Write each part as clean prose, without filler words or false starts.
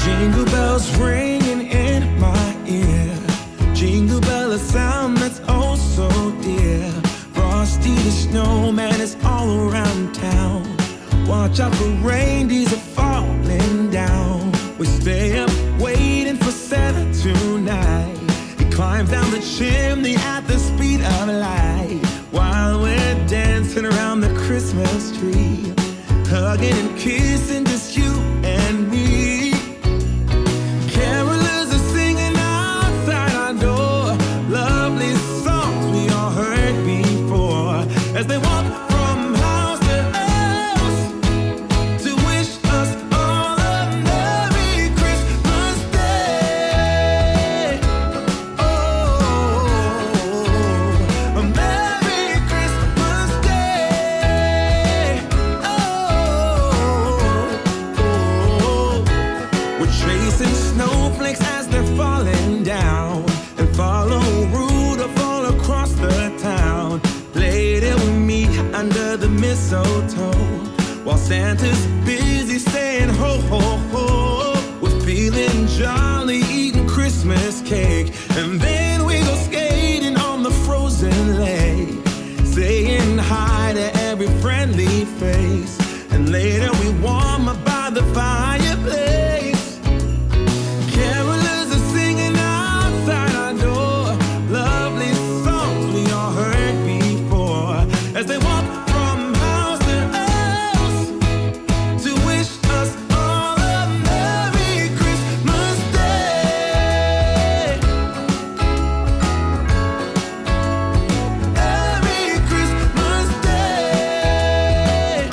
Jingle bells ringing in my ear. Jingle bell, a sound that's oh so dear. Frosty the snowman is all around town. Watch out for reindeers are falling down. We stay up waiting for Santa tonight. He climbs down the chimney at the speed of light, while we're dancing around the Christmas tree, hugging and kissing just you and me. Carolers are singing outside our door, lovely songs we all heard before, as they walk from house to house to wish us all a Merry Christmas Day. Oh, a Merry Christmas Day. Oh, we're chasing snowflakes as they're falling down, and follow Rudolph all across the town. Later we meet under the mistletoe, while Santa's busy saying ho ho ho. We're feeling jolly, eating Christmas cake, and then we go skating on the frozen lake, saying hi to every friendly face, and later we warm up by the fireplace. Carolers are singing outside our door, lovely songs we all heard before, as they walk from house to house to wish us all a Merry Christmas Day. Merry Christmas Day.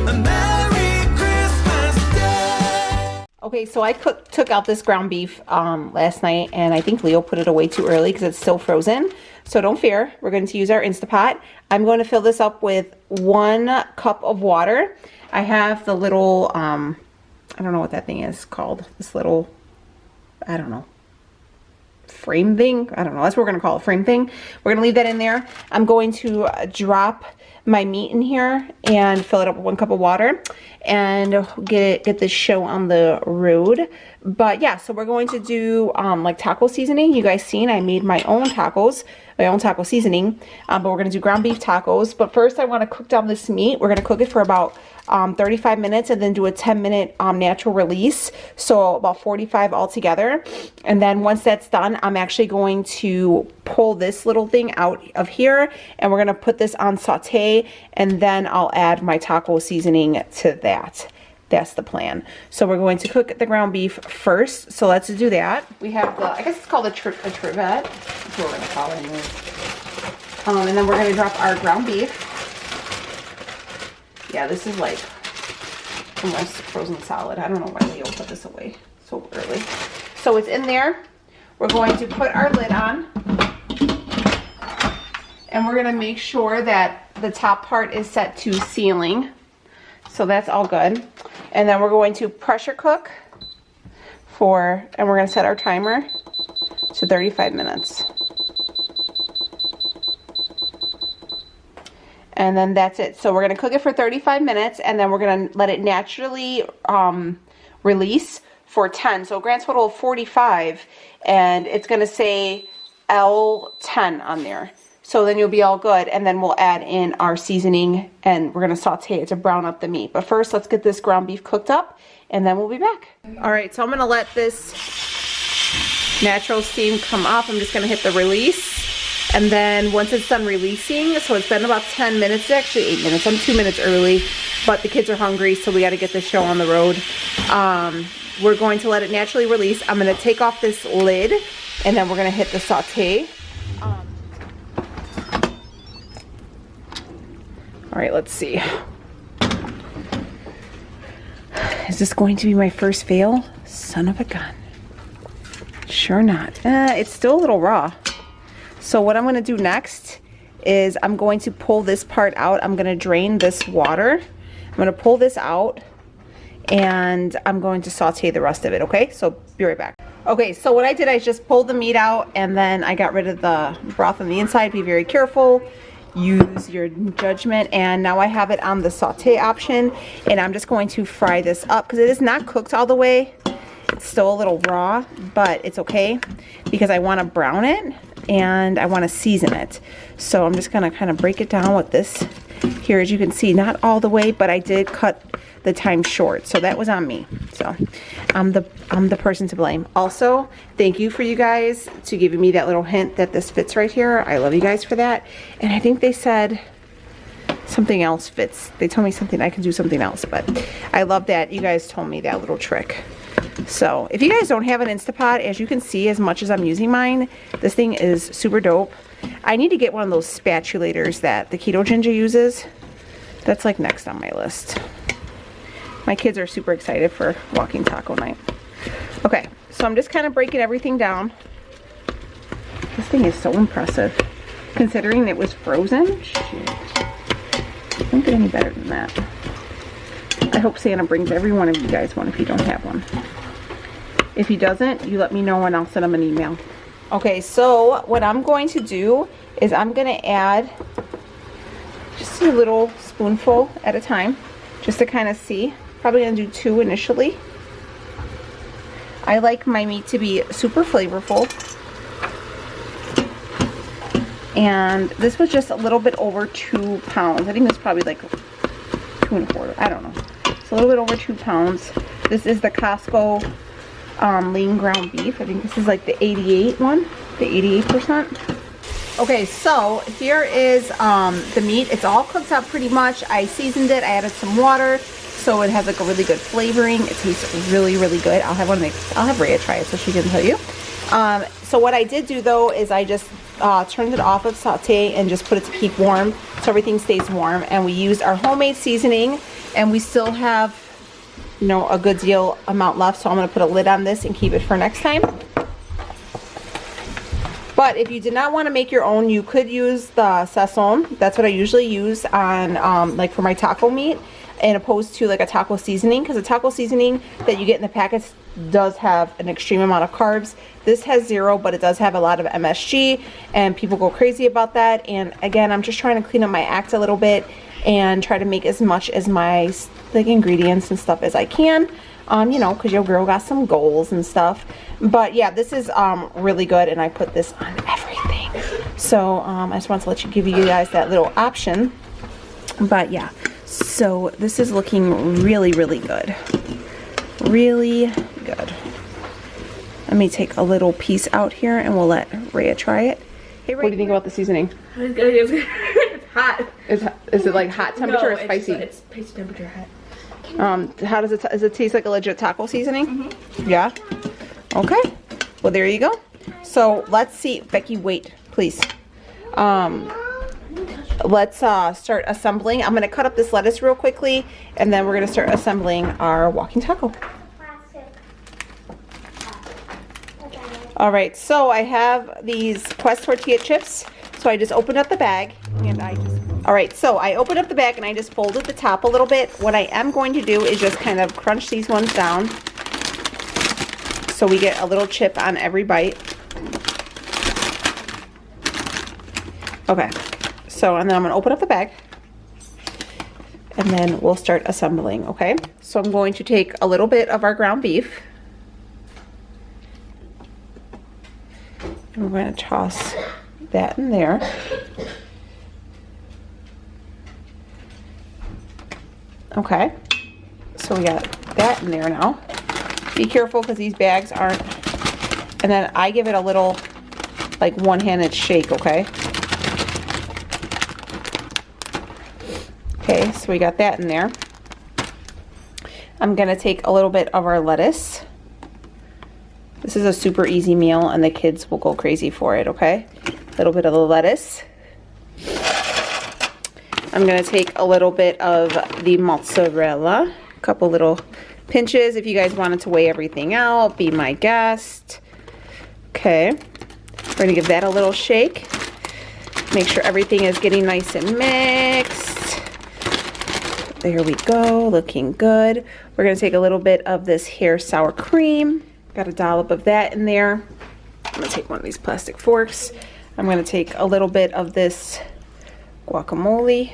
A Merry Christmas Day. Okay, so I took out this ground beef last night, and I think Leo put it away too early because it's still frozen. So don't fear, we're going to use our Instapot. I'm going to fill this up with 1 cup of water. I have the little, I don't know what that thing is called. This little, I don't know, frame thing. I don't know, that's what we're going to call it, frame thing. We're going to leave that in there. I'm going to drop my meat in here and fill it up with 1 cup of water and get this show on the road. But yeah, so we're going to do like taco seasoning. You guys seen I made my own tacos, my own taco seasoning, but we're going to do ground beef tacos. But first I want to cook down this meat. We're going to cook it for about 35 minutes and then do a 10-minute natural release, so about 45 altogether. And then once that's done, I'm actually going to pull this little thing out of here, and we're going to put this on saute, and then I'll add my taco seasoning to that. That's the plan. So we're going to cook the ground beef first, so let's do that. We have the, I guess it's called a trivet. That's what we're going to call it anyway. And then we're going to drop our ground beef. Yeah, this is like almost frozen solid. I don't know why Leo put this away so early. So it's in there. We're going to put our lid on, and we're going to make sure that the top part is set to sealing. So that's all good. And then we're going to pressure cook and we're going to set our timer to 35 minutes. And then that's it. So we're going to cook it for 35 minutes, and then we're going to let it naturally release for 10. So grand total of 45, and it's going to say L10 on there. So then you'll be all good, and then we'll add in our seasoning, and we're going to saute it to brown up the meat. But first, let's get this ground beef cooked up, and then we'll be back. All right, so I'm going to let this natural steam come up. I'm just going to hit the release. And then once it's done releasing, so it's been about 10 minutes, actually 8 minutes. I'm 2 minutes early, but the kids are hungry, so we got to get this show on the road. We're going to let it naturally release. I'm going to take off this lid, and then we're going to hit the saute. All right, let's see. Is this going to be my first fail? Son of a gun. Sure not. It's still a little raw. So what I'm going to do next is I'm going to pull this part out. I'm going to drain this water. I'm going to pull this out, and I'm going to saute the rest of it, okay? So be right back. Okay, so what I did, I just pulled the meat out, and then I got rid of the broth on the inside. Be very careful. use your judgment. And now I have it on the saute option, and I'm just going to fry this up because it is not cooked all the way. It's still a little raw, but it's okay because I want to brown it and I want to season it. So I'm just going to kind of break it down with this here. As you can see, not all the way, but I did cut the time short, so that was on me. So I'm the person to blame. Also, thank you for you guys to giving me that little hint that this fits right here. I love you guys for that. And I think they said something else fits. They told me something, I can do something else, but I love that you guys told me that little trick. So if you guys don't have an Instapot, as you can see, as much as I'm using mine, this thing is super dope. I need to get one of those spatulators that the Keto Ginger uses. That's like next on my list. My kids are super excited for walking taco night. Okay, so I'm just kind of breaking everything down. This thing is so impressive. Considering it was frozen, shit. Don't get any better than that. I hope Santa brings every one of you guys one if you don't have one. If he doesn't, you let me know and I'll send him an email. Okay, so what I'm going to do is I'm going to add just a little spoonful at a time, just to kind of see. Probably going to do 2 initially. I like my meat to be super flavorful. And this was just a little bit over 2 pounds. I think it's probably like 2 1/4. I don't know. It's a little bit over 2 pounds. This is the Costco lean ground beef. I think this is like the 88 one, the 88%. Okay, so here is the meat. It's all cooked up pretty much. I seasoned it. I added some water, so it has like a really good flavoring. It tastes really, really good. I'll have Rhea try it so she can tell you. So what I did do though is I just turned it off of saute and just put it to keep warm, so everything stays warm. And we used our homemade seasoning, and we still have, you know, a good deal amount left. So I'm going to put a lid on this and keep it for next time. But if you did not want to make your own, you could use the sazon. That's what I usually use on like for my taco meat, and opposed to like a taco seasoning, because a taco seasoning that you get in the packets does have an extreme amount of carbs. This has 0, but it does have a lot of MSG, and people go crazy about that. And again, I'm just trying to clean up my act a little bit and try to make as much as my like ingredients and stuff as I can. You know, because your girl got some goals and stuff. But yeah, this is really good, and I put this on everything. So I just want to give you guys that little option. But yeah, so this is looking really, really good. Really good. Let me take a little piece out here, and we'll let Rhea try it. Hey, Rhea, what do you think about the seasoning? It's hot. Is it like hot temperature or spicy? It's spicy temperature hot. How does it taste like a legit taco seasoning? Mm-hmm. Yeah? Okay. Well, there you go. So let's see. Becky, wait, please. Let's start assembling. I'm going to cut up this lettuce real quickly, and then we're going to start assembling our walking taco. All right, so I have these Quest tortilla chips. So I just opened up the bag, and all right, so I opened up the bag and I just folded the top a little bit. What I am going to do is just kind of crunch these ones down so we get a little chip on every bite. Okay, so and then I'm gonna open up the bag and then we'll start assembling, okay? So I'm going to take a little bit of our ground beef, and we're going to toss that in there. Okay, so we got that in there now. Be careful because these bags aren't, and then I give it a little like one-handed shake, okay? Okay, so we got that in there. I'm gonna take a little bit of our lettuce. This is a super easy meal and the kids will go crazy for it, okay? A little bit of the lettuce. I'm gonna take a little bit of the mozzarella, a couple little pinches. If you guys wanted to weigh everything out, be my guest. Okay, we're gonna give that a little shake. Make sure everything is getting nice and mixed. There we go, looking good. We're gonna take a little bit of this Hare sour cream. Got a dollop of that in there. I'm gonna take one of these plastic forks. I'm gonna take a little bit of this guacamole.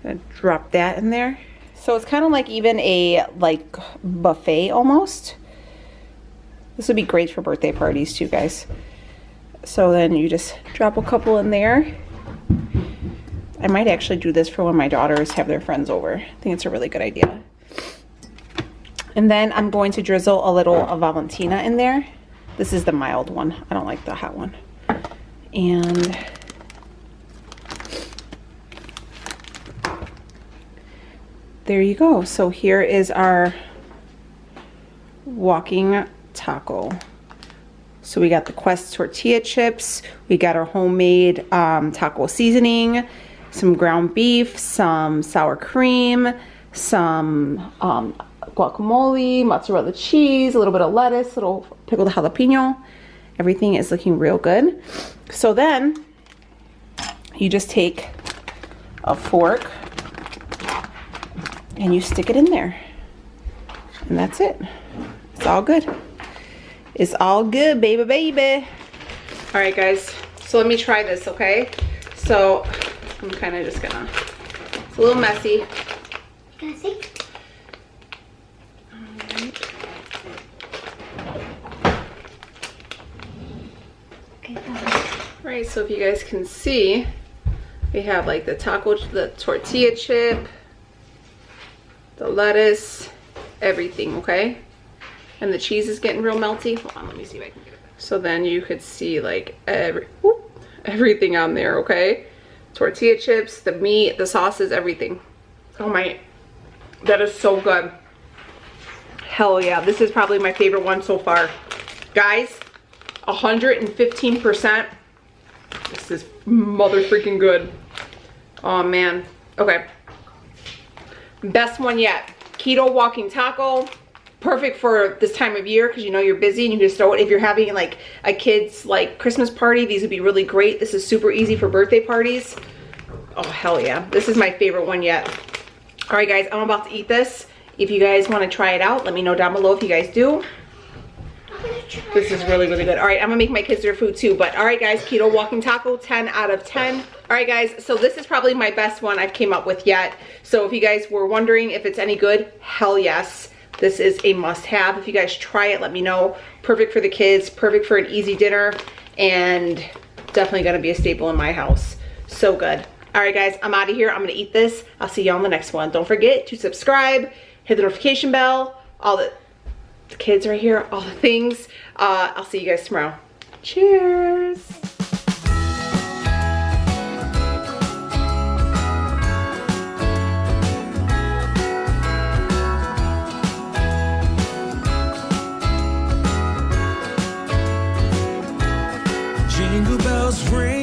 Gonna drop that in there. So it's kind of like even a like buffet almost. This would be great for birthday parties too, guys. So then you just drop a couple in there. I might actually do this for when my daughters have their friends over. I think it's a really good idea. And then I'm going to drizzle a little of Valentina in there. This is the mild one. I don't like the hot one. And there you go. So here is our walking taco. So we got the Quest tortilla chips, we got our homemade taco seasoning, some ground beef, some sour cream, some guacamole, mozzarella cheese, a little bit of lettuce, little pickled jalapeno. Everything is looking real good. So then you just take a fork and you stick it in there. And that's it. It's all good. It's all good, baby, baby. All right, guys. So let me try this, okay? So I'm kind of just gonna, it's a little messy. Can I see? All right, so if you guys can see, we have like the tortilla chip, the lettuce, everything, okay? And the cheese is getting real melty. Hold on, let me see if I can get it back. So then you could see like everything on there, okay? Tortilla chips, the meat, the sauces, everything. Oh my, that is so good. Hell yeah, this is probably my favorite one so far. Guys, 115%. This is mother freaking good. Oh man, okay. Best one yet. Keto walking taco. Perfect for this time of year because you know you're busy and you just throw it. If you're having like a kid's like Christmas party, these would be really great. This is super easy for birthday parties. Oh hell yeah, this is my favorite one yet. All right guys, I'm about to eat this. If you guys want to try it out, let me know down below if you guys do. This is really, really good. All right, I'm gonna make my kids their food too. But all right guys, keto walking taco, 10 out of 10. All right guys, so this is probably my best one I've came up with yet. So if you guys were wondering if it's any good, hell yes. This is a must-have. If you guys try it, let me know. Perfect for the kids, perfect for an easy dinner, and definitely gonna be a staple in my house. So good. All right, guys, I'm out of here. I'm gonna eat this. I'll see y'all on the next one. Don't forget to subscribe, hit the notification bell, all the kids right here, all the things. I'll see you guys tomorrow. Cheers. Jingle bells ring.